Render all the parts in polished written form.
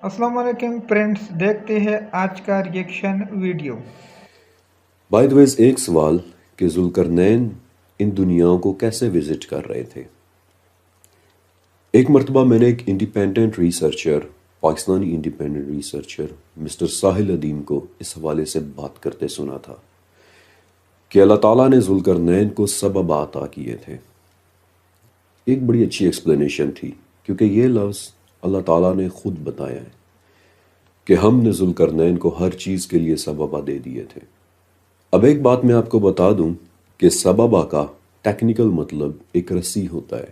السلام علیکم فرینڈس، دیکھتے ہیں آج کا ریئیکشن ویڈیو۔ بائی دا ویز ایک سوال کہ ذوالقرنین ان دنیاؤں کو کیسے وزٹ کر رہے تھے۔ ایک مرتبہ میں نے ایک independent researcher, Pakistani independent researcher mister Sahil Adeem کو اس حوالے سے بات کرتے سنا تھا کہ اللہ تعالیٰ نے ذوالقرنین کو سبب عطا کیے تھے۔ ایک بڑی اچھی ایکسپلینیشن تھی کیونکہ یہ لفظ اللہ تعالیٰ نے خود بتایا ہے کہ ہم نے ذوالقرنین کو ہر چیز کے لیے سببہ دے دیے تھے۔ اب ایک بات میں آپ کو بتا دوں کہ سببہ کا ٹیکنیکل مطلب ایک رسی ہوتا ہے،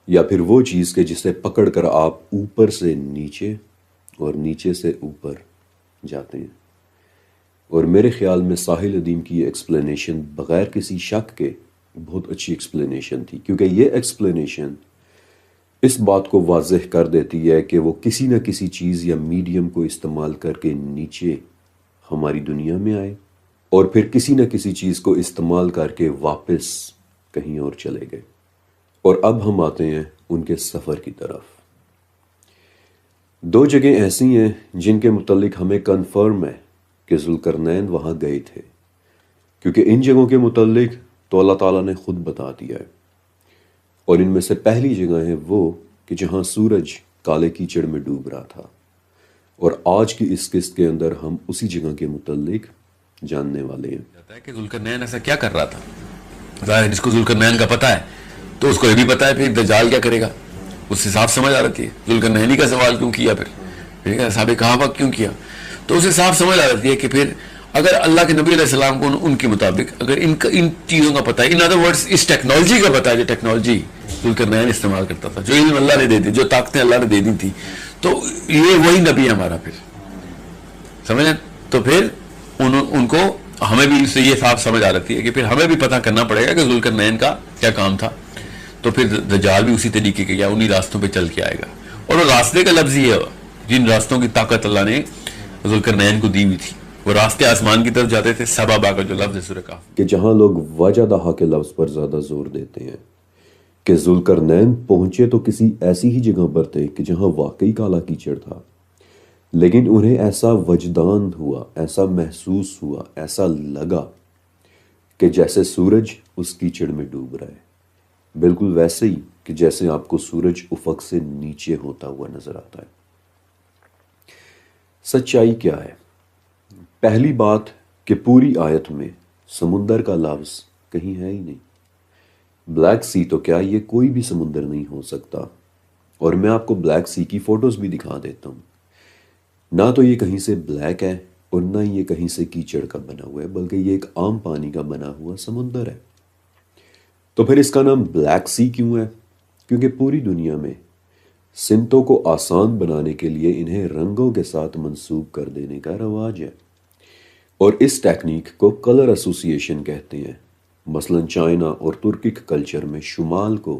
یا پھر وہ چیز کہ جسے پکڑ کر آپ اوپر سے نیچے اور نیچے سے اوپر جاتے ہیں۔ اور میرے خیال میں ساحل ادیم کی یہ ایکسپلینیشن بغیر کسی شک کے بہت اچھی ایکسپلینیشن تھی، کیونکہ یہ ایکسپلینیشن اس بات کو واضح کر دیتی ہے کہ وہ کسی نہ کسی چیز یا میڈیم کو استعمال کر کے نیچے ہماری دنیا میں آئے اور پھر کسی نہ کسی چیز کو استعمال کر کے واپس کہیں اور چلے گئے۔ اور اب ہم آتے ہیں ان کے سفر کی طرف۔ دو جگہیں ایسی ہیں جن کے متعلق ہمیں کنفرم ہے کہ ذوالقرنین وہاں گئے تھے، کیونکہ ان جگہوں کے متعلق تو اللہ تعالیٰ نے خود بتا دیا ہے۔ اور ان میں سے پہلی جگہ ہے وہ کہ جہاں سورج کالے کیچڑ میں ڈوب رہا تھا، اور آج کی اس قسط کے اندر ہم اسی جگہ کے متعلق جاننے والے ہیں۔ جاتا ہے کہ ذوالقرنین ایسا کیا کر رہا تھا۔ ظاہر ہے جس کو ذوالقرنین کا پتہ ہے تو اس کو یہ بھی پتہ ہے پھر دجال کیا کرے گا، اس سے صاف سمجھ آ رہی ہے ذوالقرنین کا سوال کیوں کیا، پھر صاحب کہاں کیوں کیا، تو اسے صاف سمجھ آ رہی ہے کہ پھر اگر اللہ کے نبی علیہ السلام کو ان کے مطابق اگر ان چیزوں کا پتہ ہے، ان ادر ورڈز اس ٹیکنالوجی کا پتہ ہے جو ٹیکنالوجی ذوالقرنین استعمال کرتا تھا، جو علم اللہ نے دے دی، جو طاقتیں اللہ نے دے دی تھی، تو یہ وہی نبی ہے ہمارا، پھر سمجھیں تو پھر ان کو ہمیں بھی اس سے یہ صاف سمجھ آ رہی ہے کہ پھر ہمیں بھی پتہ کرنا پڑے گا کہ ذوالقرنین کا کیا کام تھا، تو پھر دجال بھی اسی طریقے کے یا انہی راستوں پہ چل کے آئے گا۔ اور وہ راستے کا لفظ ہی ہے، جن راستوں کی طاقت اللہ نے ذوالقرنین کو دی ہوئی تھی، وہ راستے آسمان کی طرف جاتے تھے۔ سبابا کا جو لفظ ہے سورہ کہف کہ جہاں لوگ وجدہ کے لفظ پر زیادہ زور دیتے ہیں کہ ذوالقرنین پہنچے تو کسی ایسی ہی جگہ پر تھے کہ جہاں واقعی کالا کیچڑ تھا، لیکن انہیں ایسا وجدان ہوا، ایسا محسوس ہوا، ایسا لگا کہ جیسے سورج اس کیچڑ میں ڈوب رہا ہے، بالکل ویسے ہی کہ جیسے آپ کو سورج افق سے نیچے ہوتا ہوا نظر آتا ہے۔ سچائی کیا ہے؟ پہلی بات کہ پوری آیت میں سمندر کا لفظ کہیں ہے ہی نہیں۔ بلیک سی تو کیا یہ کوئی بھی سمندر نہیں ہو سکتا، اور میں آپ کو بلیک سی کی فوٹوز بھی دکھا دیتا ہوں۔ نہ تو یہ کہیں سے بلیک ہے اور نہ یہ کہیں سے کیچڑ کا بنا ہوا ہے، بلکہ یہ ایک عام پانی کا بنا ہوا سمندر ہے۔ تو پھر اس کا نام بلیک سی کیوں ہے؟ کیونکہ پوری دنیا میں سمتوں کو آسان بنانے کے لیے انہیں رنگوں کے ساتھ منسوب کر دینے کا رواج ہے، اور اس ٹیکنیک کو کلر ایسوسیشن کہتے ہیں۔ مثلا چائنا اور ترکک کلچر میں شمال کو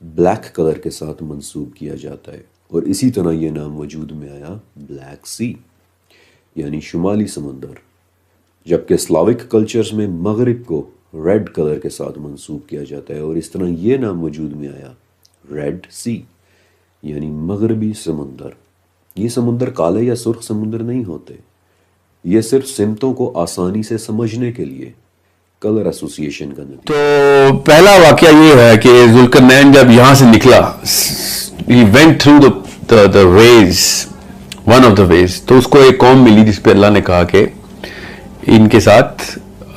بلیک کلر کے ساتھ منسوب کیا جاتا ہے، اور اسی طرح یہ نام وجود میں آیا بلیک سی، یعنی شمالی سمندر۔ جبکہ اسلاوک کلچرز میں مغرب کو ریڈ کلر کے ساتھ منسوب کیا جاتا ہے، اور اس طرح یہ نام وجود میں آیا ریڈ سی، یعنی مغربی سمندر۔ یہ سمندر کالے یا سرخ سمندر نہیں ہوتے، یہ صرف سمتوں کو آسانی سے سمجھنے کے لیے کلر ایسوسیشن کا نتیجہ۔ تو پہلا واقعہ یہ ہے کہ ذوالقرنین جب یہاں سے نکلا، he went through the ways, one of the ways، تو اس کو ایک قوم ملی جس پہ اللہ نے کہا کہ ان کے ساتھ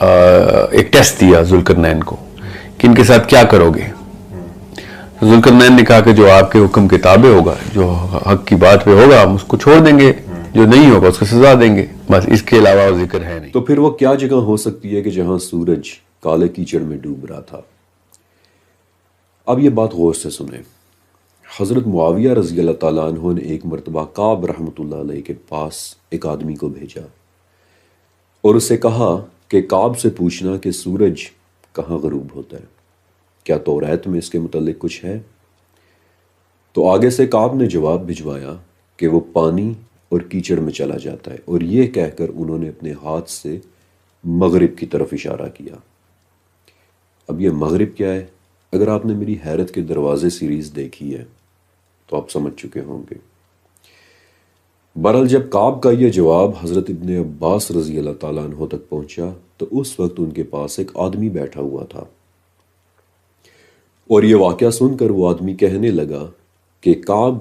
ایک ٹیسٹ دیا ذوالقرنین کو کہ ان کے ساتھ کیا کرو گے۔ ذوالقرنین نے کہا کہ جو آپ کے حکم کے تابع ہوگا، جو حق کی بات پہ ہوگا ہم اس کو چھوڑ دیں گے، جو نہیں ہوگا اس کو سزا دیں گے، بس اس کے علاوہ وہ ذکر ہے نہیں۔ تو پھر وہ کیا جگہ ہو سکتی ہے کہ جہاں سورج کالے کیچڑ میں ڈوب رہا تھا؟ اب یہ بات غور سے سنیں۔ حضرت معاویہ رضی اللہ تعالیٰ عنہ نے ایک مرتبہ کعب رحمۃ اللہ علیہ کے پاس ایک آدمی کو بھیجا اور اسے کہا کہ کعب سے پوچھنا کہ سورج کہاں غروب ہوتا ہے، کیا توریت میں اس کے متعلق کچھ ہے؟ تو آگے سے کعب نے جواب بھجوایا کہ وہ پانی اور کیچڑ میں چلا جاتا ہے، اور یہ کہہ کر انہوں نے اپنے ہاتھ سے مغرب کی طرف اشارہ کیا۔ اب یہ مغرب کیا ہے؟ اگر آپ نے میری حیرت کے دروازے سیریز دیکھی ہے تو آپ سمجھ چکے ہوں گے۔ بہرحال جب کعب کا یہ جواب حضرت ابن عباس رضی اللہ تعالیٰ عنہ تک پہنچا تو اس وقت ان کے پاس ایک آدمی بیٹھا ہوا تھا، اور یہ واقعہ سن کر وہ آدمی کہنے لگا کہ کعب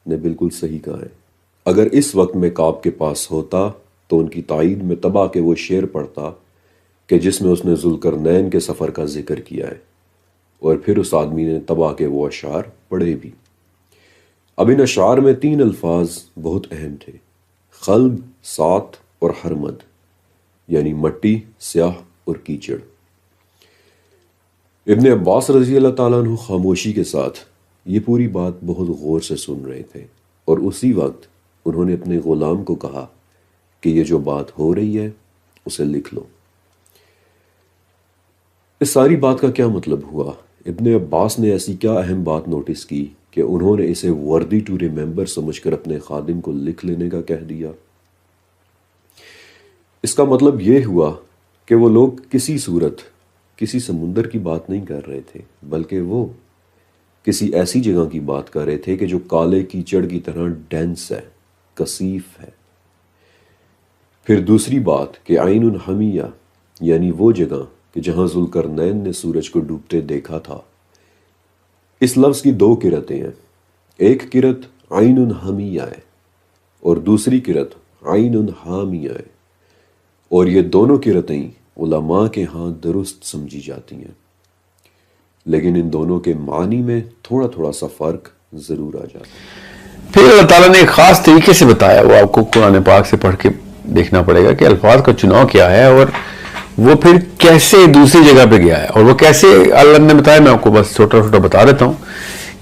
نے بالکل صحیح کہا ہے، اگر اس وقت میں کعب کے پاس ہوتا تو ان کی تائید میں تبا کے وہ شعر پڑھتا کہ جس میں اس نے ذوالقرنین کے سفر کا ذکر کیا ہے، اور پھر اس آدمی نے تبا کے وہ اشعار پڑھے بھی۔ اب ان اشعار میں 3 الفاظ بہت اہم تھے، خلب، سات اور حرمد، یعنی مٹی، سیاہ اور کیچڑ۔ ابن عباس رضی اللہ تعالیٰ عنہ خاموشی کے ساتھ یہ پوری بات بہت غور سے سن رہے تھے، اور اسی وقت انہوں نے اپنے غلام کو کہا کہ یہ جو بات ہو رہی ہے اسے لکھ لو۔ اس ساری بات کا کیا مطلب ہوا؟ ابن عباس نے ایسی کیا اہم بات نوٹس کی کہ انہوں نے اسے وردی ٹو ریممبر سمجھ کر اپنے خادم کو لکھ لینے کا کہہ دیا؟ اس کا مطلب یہ ہوا کہ وہ لوگ کسی صورت کسی سمندر کی بات نہیں کر رہے تھے، بلکہ وہ کسی ایسی جگہ کی بات کر رہے تھے کہ جو کالے کیچڑ کی طرح ڈینس ہے، کثیف ہے۔ پھر دوسری بات کہ عین حمیہ، یعنی وہ جگہ کہ جہاں ذوالقرنین نے سورج کو ڈوبتے دیکھا تھا۔ اس لفظ کی 2 قرتیں ہیں، ایک قرت عین حمیہ ہے اور دوسری قرت عین حامیہ ہے، اور یہ دونوں قرتیں علماء کے ہاں درست سمجھی جاتی ہیں، لیکن ان دونوں کے معنی میں تھوڑا تھوڑا سا فرق ضرور آ جاتا ہے۔ پھر اللہ تعالیٰ نے ایک خاص طریقے سے بتایا، وہ آپ کو قرآن پاک سے پڑھ کے دیکھنا پڑے گا کہ الفاظ کا چناؤ کیا ہے اور وہ پھر کیسے دوسری جگہ پہ گیا ہے، اور وہ کیسے اللہ نے بتایا۔ میں آپ کو بس چھوٹا چھوٹا بتا دیتا ہوں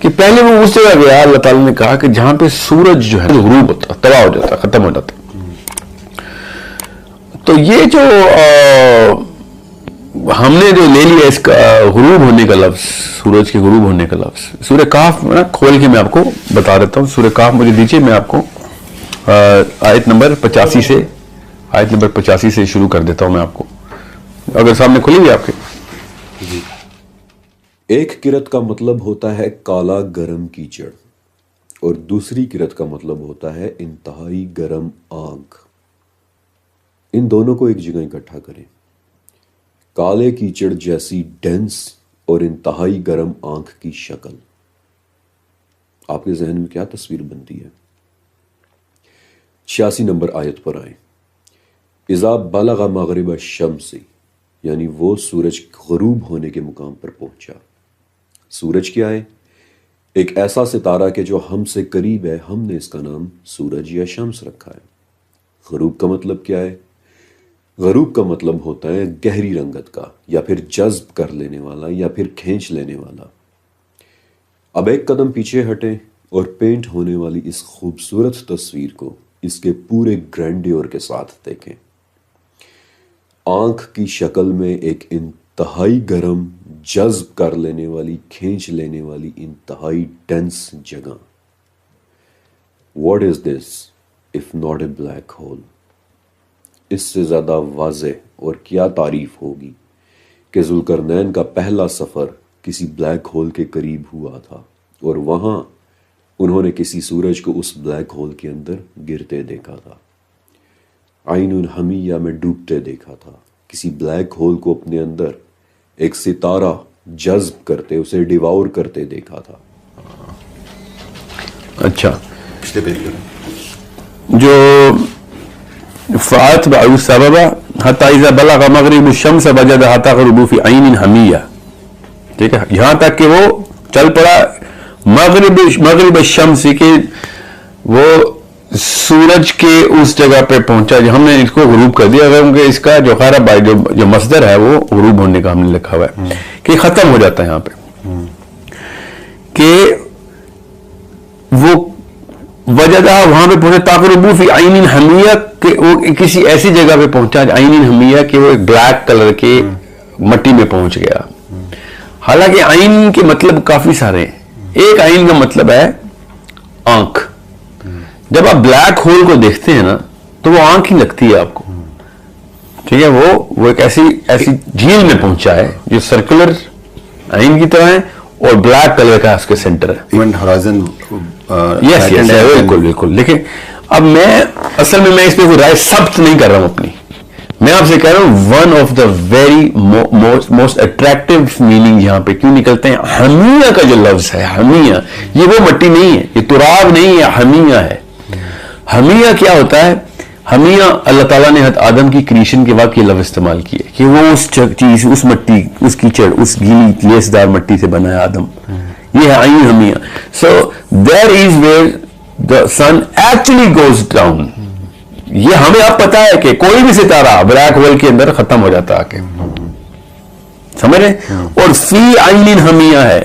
کہ پہلے وہ اس جگہ گیا، اللہ تعالیٰ نے کہا کہ جہاں پہ سورج جو ہے غروب ہوتا، تباہ ہو جاتا، ختم ہو جاتا۔ تو یہ جو ہم نے جو لے لیا اس کا غروب ہونے کا لفظ، سورج کے غروب ہونے کا لفظ، سورہ کہف کھول کے میں آپ کو بتا دیتا ہوں۔ سورہ کہف مجھے دیجیے، میں آپ کو آیت نمبر 85 سے شروع کر دیتا ہوں میں آپ کو، اگر سامنے کھلی ہوئی آپ کے۔ ایک قرت کا مطلب ہوتا ہے کالا گرم کیچڑ، اور دوسری قرت کا مطلب ہوتا ہے انتہائی گرم آگ۔ ان دونوں کو ایک جگہ اکٹھا کریں، کالے کیچڑ جیسی ڈینس اور انتہائی گرم آنکھ کی شکل۔ آپ کے ذہن میں کیا تصویر بنتی ہے؟ 86 نمبر آیت پر آئیں۔ اذا بلغ مغرب الشمس، یعنی وہ سورج غروب ہونے کے مقام پر پہنچا۔ سورج کیا ہے؟ ایک ایسا ستارہ کہ جو ہم سے قریب ہے، ہم نے اس کا نام سورج یا شمس رکھا ہے۔ غروب کا مطلب کیا ہے؟ غروب کا مطلب ہوتا ہے گہری رنگت کا، یا پھر جذب کر لینے والا، یا پھر کھینچ لینے والا۔ اب ایک قدم پیچھے ہٹیں اور پینٹ ہونے والی اس خوبصورت تصویر کو اس کے پورے گرینڈیور کے ساتھ دیکھیں۔ آنکھ کی شکل میں ایک انتہائی گرم، جذب کر لینے والی، کھینچ لینے والی انتہائی ڈینس جگہ۔ What is this if not a black hole؟ اس سے زیادہ واضح اور کیا تعریف ہوگی کہ ذوالقرنین کا پہلا سفر کسی بلیک ہول کے قریب ہوا تھا، اور وہاں انہوں نے کسی سورج کو اس بلیک ہول کے اندر گرتے دیکھا تھا، عین حمیہ میں ڈوبتے دیکھا تھا، کسی بلیک ہول کو اپنے اندر ایک ستارہ جذب کرتے، اسے ڈیواور کرتے دیکھا تھا۔ اچھا، جو فَأَتْبَعُ السَّبَبَ حَتَّى إِذَا بَلَغَ مَغْرِبَ الشَّمْسِ وَجَدَهَا تَغْرُبُ فِي عَيْنٍ حَمِيَّةٍ۔ ٹھیک ہے، یہاں تک کہ وہ چل پڑا مغرب الشمس، کہ وہ سورج کے اس جگہ پہ پہنچا جو ہم نے اس کو غروب کر دیا، کیونکہ اس کا جو خیر جو مصدر ہے وہ غروب ہونے کا ہم نے لکھا ہوا ہے کہ ختم ہو جاتا ہے یہاں پہ، کہ وہ وجدہ وہاں پہ پہنچا تقربو فی عین حمیہ، کہ وہ کسی ایسی جگہ پہ پہنچا عین حمیہ کہ وہ ایک بلیک کلر کے مٹی میں پہنچ گیا۔ حالانکہ عین کے مطلب کافی سارے ہیں، ایک عین کا مطلب ہے آنکھ۔ جب آپ بلیک ہول کو دیکھتے ہیں نا تو وہ آنکھ ہی لگتی ہے آپ کو، ٹھیک ہے، وہ ایک ایسی جھیل میں پہنچا ہے جو سرکولر عین کی طرح ہے اور بلیک کلر کا اس کے سینٹر ہے، ایونٹ ہورائزن۔ یس بالکل بالکل۔ لیکن اب میں اصل میں اس پہ کوئی رائے ثبت نہیں کر رہا ہوں اپنی, میں آپ سے کہہ رہا ہوں one of the very most attractive meaning یہاں پہ کیوں نکلتے ہیں. حمیہ کا جو لفظ ہے, حمیہ, یہ وہ مٹی نہیں ہے, یہ تراب نہیں ہے, حمیہ ہے. حمیہ کیا ہوتا ہے؟ حمیہ اللہ تعالیٰ نے حضرت آدم کی کریشن کے وقت یہ لفظ استعمال کیا کہ وہ اس چیز, اس مٹی, اس کیچڑ, اس گیلی لیسدار مٹی سے بنا ہے آدم. یہ ہے عین حمیہ. So there is where the sun actually goes down. یہ ہمیں اب پتا ہے کہ کوئی بھی ستارہ بلیک ہول کے اندر ختم ہو جاتا ہے آ کے, سمجھ رہے, اور فی عین حمیہ ہے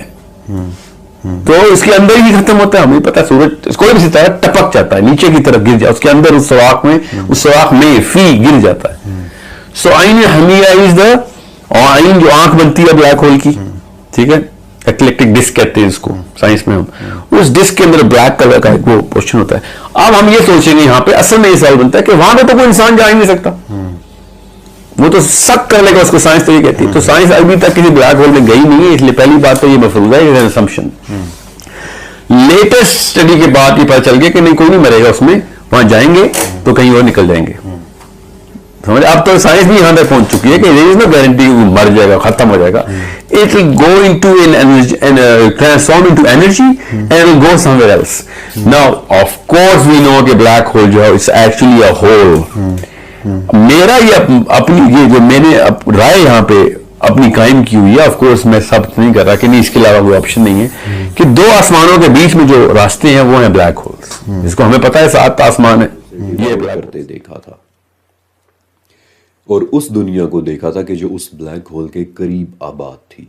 تو اس کے اندر ہی ختم ہوتا ہے. ہمیں پتا ہے سورج, کوئی بھی ستارہ ٹپک جاتا ہے نیچے کی طرف, گر جاتا ہے اس کے اندر, اس سوراخ میں فی گر جاتا ہے. سو عین حمیہ از دا, اور عین جو آنکھ بنتی ہے بلیک ہول کی, ٹھیک ہے, ایکلیکٹک ڈسک کہتے ہیں اس کو سائنس میں, ہم اس ڈسک کے اندر بلیک کلر کا ایک وہ پورشن ہوتا ہے. اب ہم یہ سوچیں گے یہاں پہ اصل میں یہ سوال بنتا ہے کہ وہاں پہ تو کوئی انسان جا ہی نہیں سکتا, وہ تو سک کر لے گا, اس کو سائنس تو یہ کہتی ہے. تو سائنس ابھی تک کسی بلیک ہول میں گئی نہیں ہے, اس لیے پہلی بات تو یہ مفروض ہے, یہ اسمپشن. لیٹسٹ اسٹڈی کے بعد یہ پتا چل گیا کہ نہیں, کوئی نہیں مرے گا اس میں, وہاں جائیں گے تو کہیں اور نکل جائیں گے. سمجھ, اب تو سائنس بھی یہاں تک پہنچ چکی ہے کہ there is no guarantee وہ مر جائے گا, ختم ہو جائے گا. It will go into transform into energy and it will go somewhere else. Now of course we know کہ black hole جو ہے it's actually a hole. میرا یہ اپنی, یہ جو میں نے رائے یہاں پہ اپنی قائم کی ہوئی ہے, آف کورس میں ثابت نہیں کر رہا کہ نہیں اس کے علاوہ کوئی آپشن نہیں ہے, کہ دو آسمانوں کے بیچ میں جو راستے ہیں وہ ہیں بلیک ہولز, جس کو ہمیں پتا ہے 7 آسمان ہے. یہ کرتے دیکھا تھا, اور اس دنیا کو دیکھا تھا کہ جو اس بلیک ہول کے قریب آباد تھی.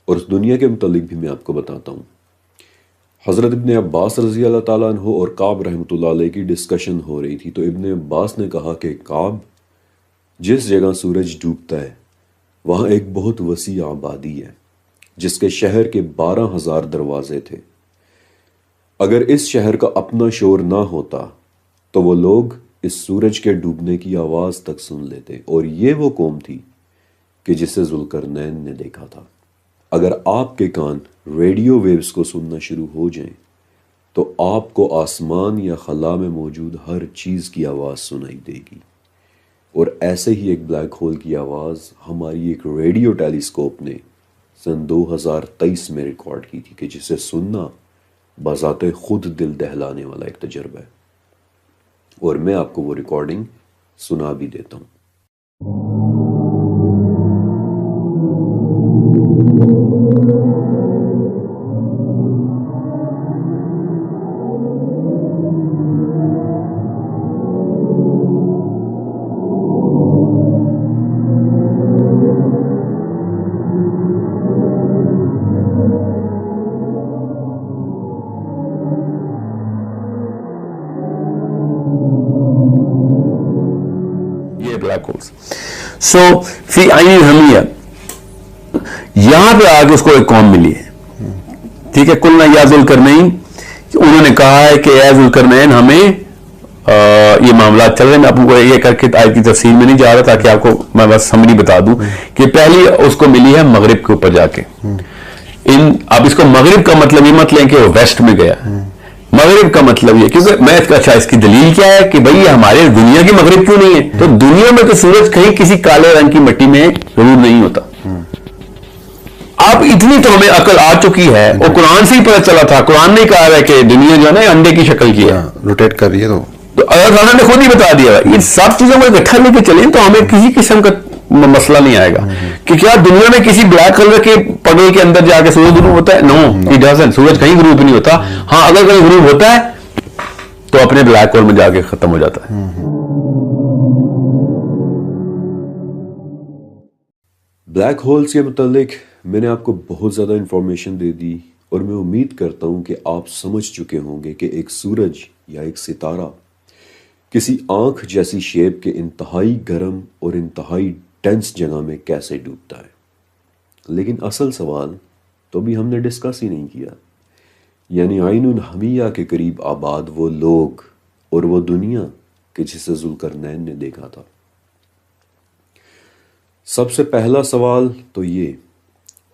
اور اس دنیا کے متعلق بھی میں آپ کو بتاتا ہوں. حضرت ابن عباس رضی اللہ تعالیٰ عنہ اور کعب رحمۃ اللہ علیہ کی ڈسکشن ہو رہی تھی, تو ابن عباس نے کہا کہ کعب, جس جگہ سورج ڈوبتا ہے وہاں ایک بہت وسیع آبادی ہے جس کے شہر کے 12,000 دروازے تھے. اگر اس شہر کا اپنا شور نہ ہوتا تو وہ لوگ اس سورج کے ڈوبنے کی آواز تک سن لیتے, اور یہ وہ قوم تھی کہ جسے ذوالقرنین نے دیکھا تھا. اگر آپ کے کان ریڈیو ویوز کو سننا شروع ہو جائیں تو آپ کو آسمان یا خلا میں موجود ہر چیز کی آواز سنائی دے گی. اور ایسے ہی ایک بلیک ہول کی آواز ہماری ایک ریڈیو ٹیلیسکوپ نے سن 2023 میں ریکارڈ کی تھی, کہ جسے سننا بذات خود دل دہلانے والا ایک تجربہ ہے. اور میں آپ کو وہ ریکارڈنگ سنا بھی دیتا ہوں. سو فی عین حمیہ, یہاں پہ آگے اس کو ایک قوم ملی ہے, ٹھیک ہے. قلنا یا ذوالقرنین, انہوں نے کہا ہے کہ اے ذوالقرنین ہمیں یہ معاملات چل رہے ہیں. میں آپ کو یہ کر کے آیت کی تفصیل میں نہیں جا رہا, تاکہ آپ کو میں بس سمری بتا دوں کہ پہلی اس کو ملی ہے مغرب کے اوپر جا کے. اب اس کو مغرب کا مطلب یہ مت لیں کہ وہ ویسٹ میں گیا, مغرب کا مطلب یہ, کیونکہ میں اچھا اس کی دلیل کیا ہے کہ بھئی ہمارے دنیا کی مغرب کیوں نہیں ہے؟ تو دنیا میں تو سورج کہیں کسی کالے رنگ کی مٹی میں ضرور نہیں ہوتا. اب اتنی تو ہمیں عقل آ چکی ہے, اور قرآن سے ہی پتہ چلا تھا, قرآن نے کہا ہے کہ دنیا جو ہے نا انڈے کی شکل کی ہے, روٹیٹ کر رہی ہے. تو اللہ تعالیٰ نے خود ہی بتا دیا. یہ سب چیزوں کو اکٹھا لے کے چلیں تو ہمیں کسی قسم کا مسئلہ نہیں آئے گا کہ کیا دنیا میں کسی بلیک کلر کے پگل کے اندر جا کے سورج غروب ہوتا ہے. نو, اٹ ڈزنٹ. سورج کہیں غروب نہیں ہوتا. ہاں اگر کہیں غروب ہوتا ہے تو اپنے بلیک ہول میں جا کے ختم ہو جاتا ہے. بلیک ہولز کے متعلق میں نے آپ کو بہت زیادہ انفارمیشن دے دی, اور میں امید کرتا ہوں کہ آپ سمجھ چکے ہوں گے کہ ایک سورج یا ایک ستارہ کسی آنکھ جیسی شیپ کے انتہائی گرم اور انتہائی ڈینس جگہ میں کیسے ڈوبتا ہے. لیکن اصل سوال تو بھی ہم نے ڈسکس ہی نہیں کیا, یعنی عین الحمیہ کے قریب آباد وہ لوگ اور وہ دنیا کہ جسے ذوالقرنین نے دیکھا تھا. سب سے پہلا سوال تو یہ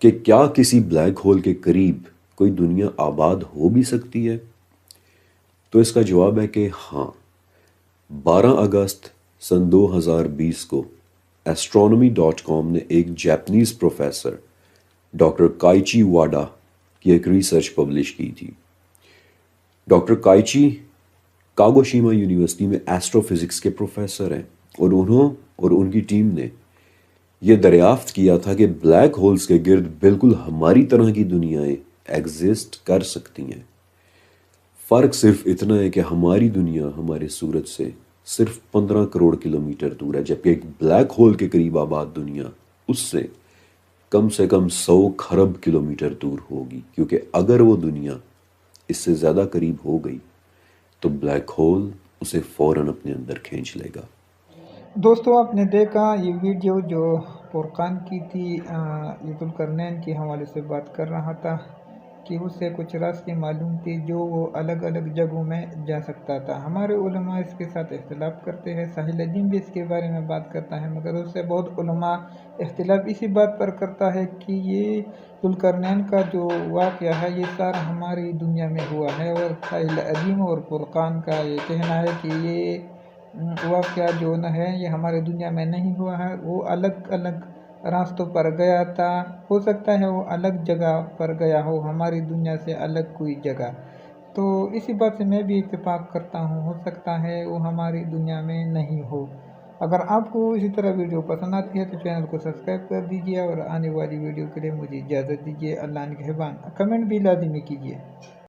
کہ کیا کسی بلیک ہول کے قریب کوئی دنیا آباد ہو بھی سکتی ہے؟ تو اس کا جواب ہے کہ ہاں، 12 اگست سن 2020 کو astronomy.com نے ایک جاپنیز پروفیسر ڈاکٹر کائچی واڈا کی ایک ریسرچ پبلش کی تھی۔ ڈاکٹر کائچی کاگوشیما یونیورسٹی میں ایسٹرو فزکس کے پروفیسر ہیں، اور انہوں اور ان کی ٹیم نے یہ دریافت کیا تھا کہ بلیک ہولز کے گرد بالکل ہماری طرح کی دنیایں ایگزسٹ کر سکتی ہیں۔ فرق صرف اتنا ہے کہ ہماری دنیا ہمارے سورج سے صرف 15 کروڑ کلومیٹر دور ہے، جبکہ ایک بلیک ہول کے قریب آباد دنیا اس سے کم 100 کھرب کلومیٹر دور ہوگی، کیونکہ اگر وہ دنیا اس سے زیادہ قریب ہو گئی تو بلیک ہول اسے فوراً اپنے اندر کھینچ لے گا۔ دوستوں، آپ نے دیکھا یہ ویڈیو جو فرقان کی تھی، یہ ذوالقرنین کے حوالے سے بات کر رہا تھا کہ اس سے کچھ راستے معلوم تھے جو وہ الگ الگ جگہوں میں جا سکتا تھا۔ ہمارے علماء اس کے ساتھ اختلاف کرتے ہیں، ساحل الدین بھی اس کے بارے میں بات کرتا ہے، مگر اس سے بہت علماء اختلاف اسی بات پر کرتا ہے کہ یہ ذوالقرنین کا جو واقعہ ہے یہ سارا ہماری دنیا میں ہوا ہے، اور ساحل الدین اور فرقان کا یہ کہنا ہے کہ یہ واقعہ جو نہ ہے یہ ہمارے دنیا میں نہیں ہوا ہے، وہ الگ الگ راستوں پر گیا تھا، ہو سکتا ہے وہ الگ جگہ پر گیا ہو، ہماری دنیا سے الگ کوئی جگہ۔ تو اسی بات سے میں بھی اتفاق کرتا ہوں، ہو سکتا ہے وہ ہماری دنیا میں نہیں ہو۔ اگر آپ کو اسی طرح ویڈیو پسند آتی ہے تو چینل کو سبسکرائب کر دیجیے، اور آنے والی ویڈیو کے لیے مجھے اجازت دیجیے۔ اللہ نگہبان۔ کمنٹ بھی لازمی کیجیے۔